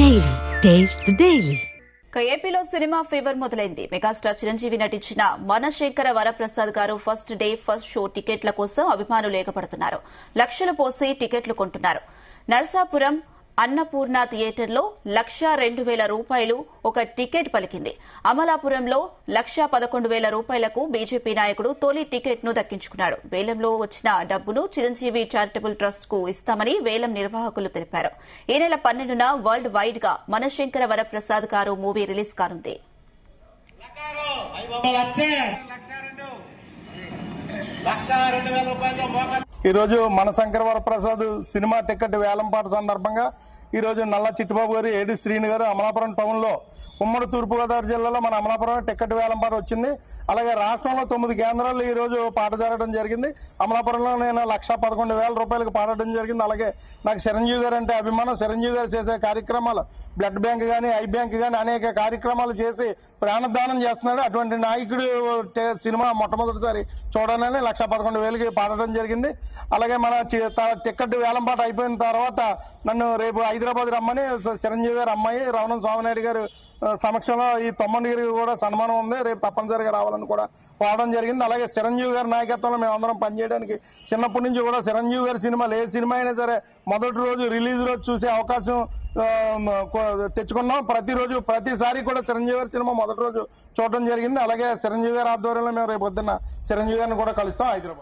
Daily taste the daily. ఏపీలో cinema fever మొదలైంది. Megastar Chiranjeevi నటించిన మనశేఖర వరప్రసాద్ గారు ఫస్ట్ డే ఫస్ట్ షో టికెట్ల కోసం అభిమానులు ఏకపడుతున్నారు. లక్షలు పోసి టికెట్లు కొంటున్నారు. నరసాపురం అన్నపూర్ణ థియేటర్లో 1,02,000 రూపాయలు ఒక టికెట్ పలికింది. అమలాపురంలో 1,11,000 రూపాయలకు బీజేపీ నాయకుడు తొలి టికెట్ ను దక్కించుకున్నాడు. వేలంలో వచ్చిన డబ్బును చిరంజీవి చారిటబుల్ ట్రస్ట్ కు ఇస్తామని వేలం నిర్వాహకులు తెలిపారు. ఈ నెల 12న వరల్డ్ వైడ్ గా మనశేఖర వరప్రసాద్ గారు మూవీ రిలీజ్ కానుంది. ఈ రోజు మనశంకర వరప్రసాద్ సినిమా టికెట్ వేలంపాట సందర్భంగా ఈ రోజు నల్ల చిట్టిబాబు గారు, ఏడి శ్రీని గారు అమలాపురం టౌన్ లో ఉమ్మడి తూర్పుగోదావరి జిల్లాలో మన అమలాపురం టికెట్ వేలంపాట వచ్చింది. అలాగే రాష్ట్రంలో 9 కేంద్రాల్లో ఈ రోజు పాట జరగడం జరిగింది. అమలాపురంలో నేను 1,11,000 రూపాయలకు పాడడం జరిగింది. అలాగే నాకు చిరంజీవి గారు అంటే అభిమానం. చిరంజీవి గారు చేసే కార్యక్రమాలు బ్లడ్ బ్యాంక్ కానీ, ఐ బ్యాంక్ కానీ అనేక కార్యక్రమాలు చేసి ప్రాణదానం చేస్తున్నాడు. అటువంటి నాయకుడు సినిమా మొట్టమొదటిసారి చూడాలని 1,11,000కి పాడడం జరిగింది. అలాగే మన టికెట్ వేలంపాట అయిపోయిన తర్వాత నన్ను రేపు హైదరాబాద్ రమ్మని చిరంజీవి గారు అమ్మాయి రవణం స్వామినాయుడు గారు సమక్షంలో ఈ తొమ్మండిగిరికి కూడా సన్మానం ఉంది. రేపు తప్పనిసరిగా రావాలని కూడా కోరడం జరిగింది. అలాగే చిరంజీవి గారి నాయకత్వంలో మేమందరం పనిచేయడానికి చిన్నప్పటి నుంచి కూడా చిరంజీవి గారి సినిమాలు ఏ సినిమా అయినా సరే మొదటి రోజు రిలీజ్ రోజు చూసే అవకాశం తెచ్చుకున్నాం. ప్రతిసారి కూడా చిరంజీవి గారి సినిమా మొదటి రోజు చూడడం జరిగింది. అలాగే చిరంజీవి గారి ఆధ్వర్యంలో మేము రేపు పొద్దున్న చిరంజీవి గారిని కూడా కలుస్తాం హైదరాబాద్.